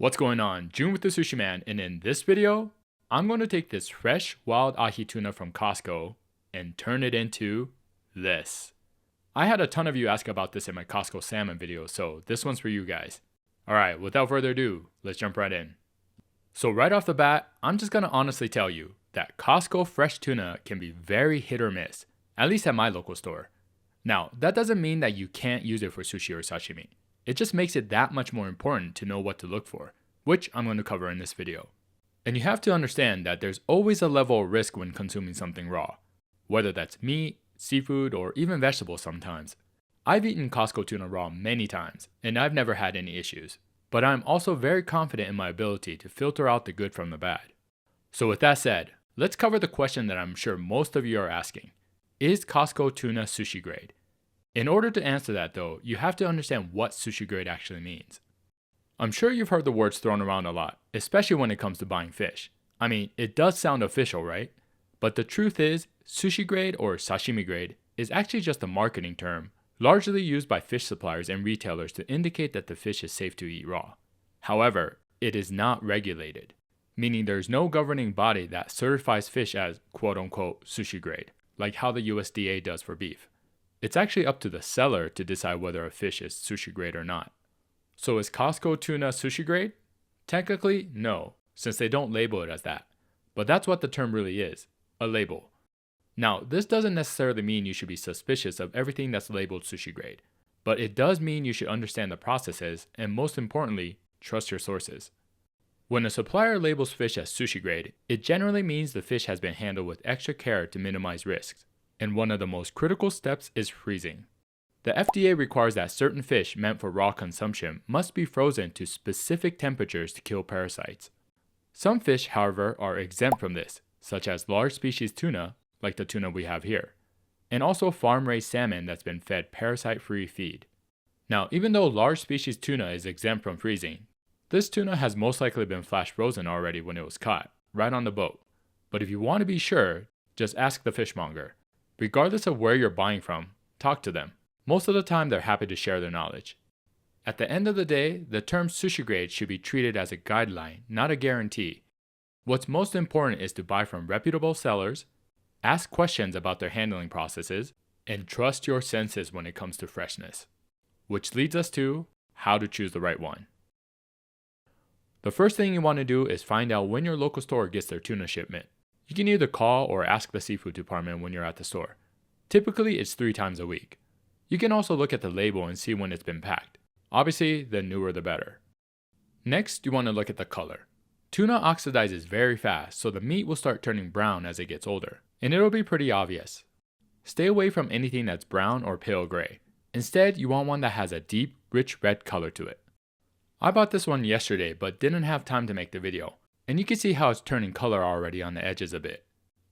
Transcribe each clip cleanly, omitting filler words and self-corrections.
What's going on? June with the Sushi Man, and in this video, I'm going to take this fresh wild ahi tuna from Costco and turn it into this. I had a ton of you ask about this in my Costco salmon video, so this one's for you guys. Alright, without further ado, let's jump right in. So right off the bat, I'm just going to honestly tell you that Costco fresh tuna can be very hit or miss, at least at my local store. Now, that doesn't mean that you can't use it for sushi or sashimi. It just makes it that much more important to know what to look for, which I'm going to cover in this video. And you have to understand that there's always a level of risk when consuming something raw, whether that's meat, seafood, or even vegetables sometimes. I've eaten Costco tuna raw many times, and I've never had any issues, but I'm also very confident in my ability to filter out the good from the bad. So with that said, let's cover the question that I'm sure most of you are asking. Is Costco tuna sushi grade? In order to answer that though, you have to understand what sushi grade actually means. I'm sure you've heard the words thrown around a lot, especially when it comes to buying fish. I mean, it does sound official, right? But the truth is, sushi grade or sashimi grade is actually just a marketing term, largely used by fish suppliers and retailers to indicate that the fish is safe to eat raw. However, it is not regulated, meaning there's no governing body that certifies fish as quote-unquote sushi grade, like how the USDA does for beef. It's actually up to the seller to decide whether a fish is sushi grade or not. So is Costco tuna sushi grade? Technically, no, since they don't label it as that. But that's what the term really is, a label. Now, this doesn't necessarily mean you should be suspicious of everything that's labeled sushi grade, but it does mean you should understand the processes and most importantly, trust your sources. When a supplier labels fish as sushi grade, it generally means the fish has been handled with extra care to minimize risks. And one of the most critical steps is freezing. The FDA requires that certain fish meant for raw consumption must be frozen to specific temperatures to kill parasites. Some fish, however, are exempt from this, such as large species tuna, like the tuna we have here, and also farm-raised salmon that's been fed parasite-free feed. Now, even though large species tuna is exempt from freezing, this tuna has most likely been flash frozen already when it was caught, right on the boat. But if you want to be sure, just ask the fishmonger. Regardless of where you're buying from, talk to them. Most of the time, they're happy to share their knowledge. At the end of the day, the term sushi grade should be treated as a guideline, not a guarantee. What's most important is to buy from reputable sellers, ask questions about their handling processes, and trust your senses when it comes to freshness. Which leads us to how to choose the right one. The first thing you want to do is find out when your local store gets their tuna shipment. You can either call or ask the seafood department when you're at the store. Typically, it's 3 times a week. You can also look at the label and see when it's been packed. Obviously, the newer the better. Next, you want to look at the color. Tuna oxidizes very fast, so the meat will start turning brown as it gets older, and it'll be pretty obvious. Stay away from anything that's brown or pale gray. Instead, you want one that has a deep, rich red color to it. I bought this one yesterday, but didn't have time to make the video. And you can see how it's turning color already on the edges a bit.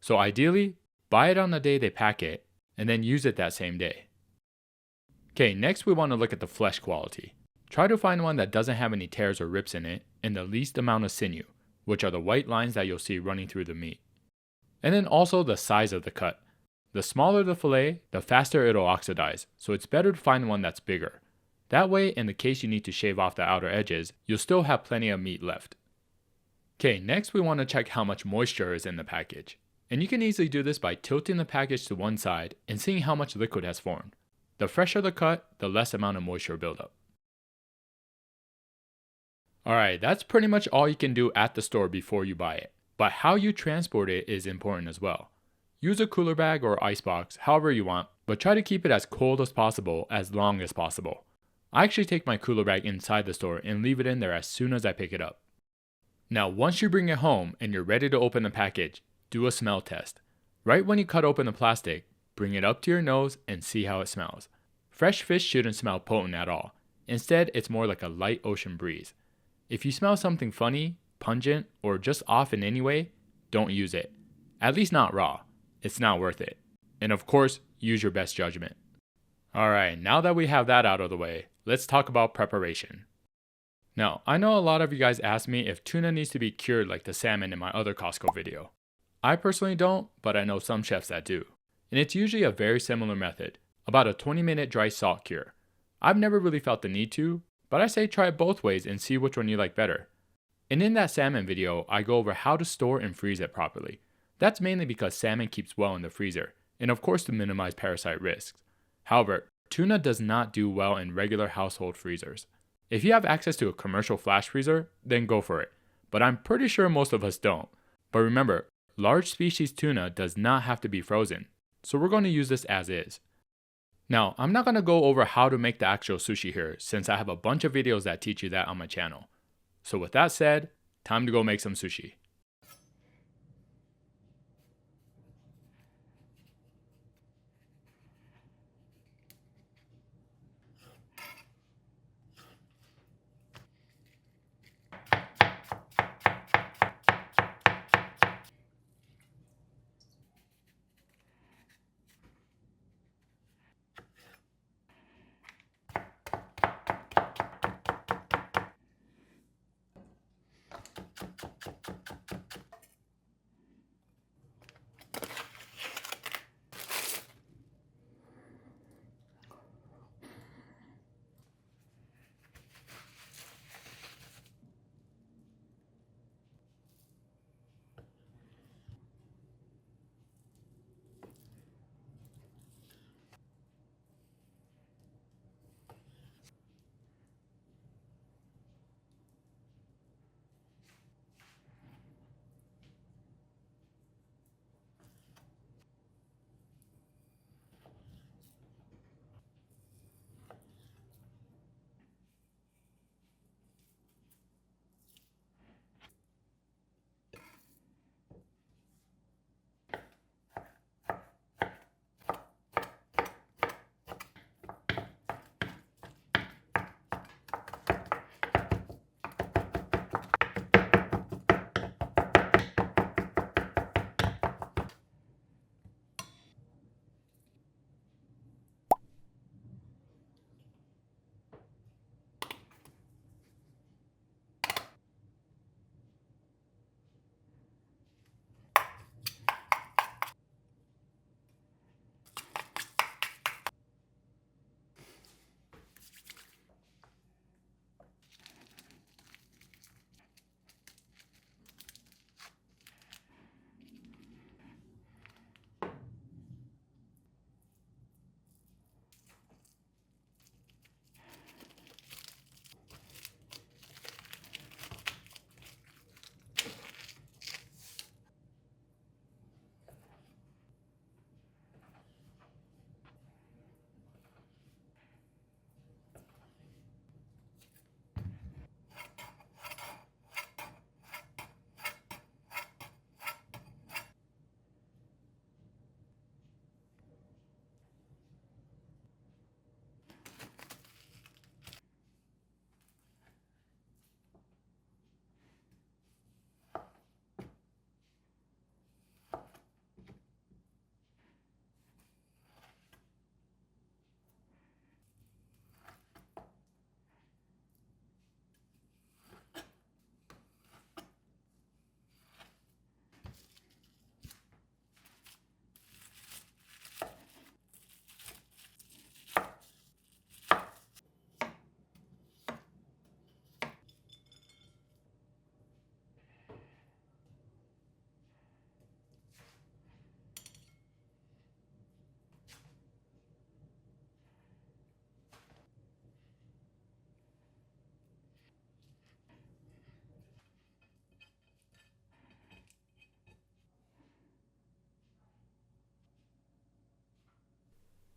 So ideally, buy it on the day they pack it, and then use it that same day. Okay, next we want to look at the flesh quality. Try to find one that doesn't have any tears or rips in it, and the least amount of sinew, which are the white lines that you'll see running through the meat. And then also the size of the cut. The smaller the fillet, the faster it'll oxidize, so it's better to find one that's bigger. That way, in the case you need to shave off the outer edges, you'll still have plenty of meat left. Okay, next we want to check how much moisture is in the package. And you can easily do this by tilting the package to one side and seeing how much liquid has formed. The fresher the cut, the less amount of moisture buildup. Alright, that's pretty much all you can do at the store before you buy it. But how you transport it is important as well. Use a cooler bag or icebox, however you want, but try to keep it as cold as possible as long as possible. I actually take my cooler bag inside the store and leave it in there as soon as I pick it up. Now, once you bring it home and you're ready to open the package, do a smell test. Right when you cut open the plastic, bring it up to your nose and see how it smells. Fresh fish shouldn't smell potent at all. Instead, it's more like a light ocean breeze. If you smell something funny, pungent, or just off in any way, don't use it. At least not raw. It's not worth it. And of course, use your best judgment. Alright, now that we have that out of the way, let's talk about preparation. Now, I know a lot of you guys asked me if tuna needs to be cured like the salmon in my other Costco video. I personally don't, but I know some chefs that do. And it's usually a very similar method, about a 20-minute dry salt cure. I've never really felt the need to, but I say try it both ways and see which one you like better. And in that salmon video, I go over how to store and freeze it properly. That's mainly because salmon keeps well in the freezer, and of course to minimize parasite risks. However, tuna does not do well in regular household freezers. If you have access to a commercial flash freezer, then go for it. But I'm pretty sure most of us don't. But remember, large species tuna does not have to be frozen, so we're going to use this as is. Now, I'm not going to go over how to make the actual sushi here since I have a bunch of videos that teach you that on my channel. So with that said, time to go make some sushi.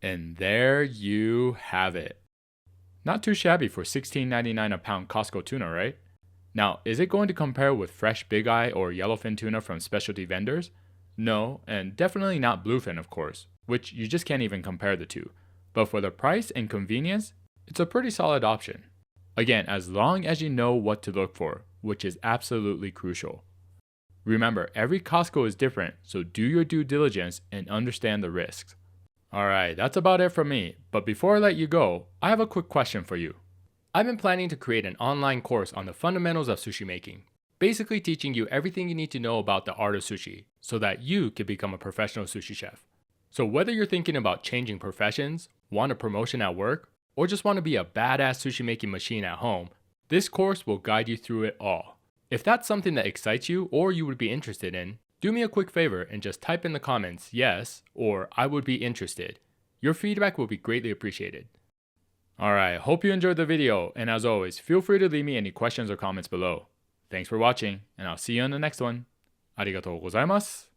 And there you have it. Not too shabby for $16.99 a pound Costco tuna, right? Now, is it going to compare with fresh big eye or yellowfin tuna from specialty vendors? No, and definitely not bluefin, of course, which you just can't even compare the two. But for the price and convenience, it's a pretty solid option. Again, as long as you know what to look for, which is absolutely crucial. Remember, every Costco is different, so do your due diligence and understand the risks. Alright, that's about it from me, but before I let you go, I have a quick question for you. I've been planning to create an online course on the fundamentals of sushi making, basically teaching you everything you need to know about the art of sushi, so that you can become a professional sushi chef. So whether you're thinking about changing professions, want a promotion at work, or just want to be a badass sushi making machine at home, this course will guide you through it all. If that's something that excites you or you would be interested in, do me a quick favor and just type in the comments yes or I would be interested. Your feedback will be greatly appreciated. Alright, hope you enjoyed the video, and as always, feel free to leave me any questions or comments below. Thanks for watching, and I'll see you on the next one. ありがとうございます。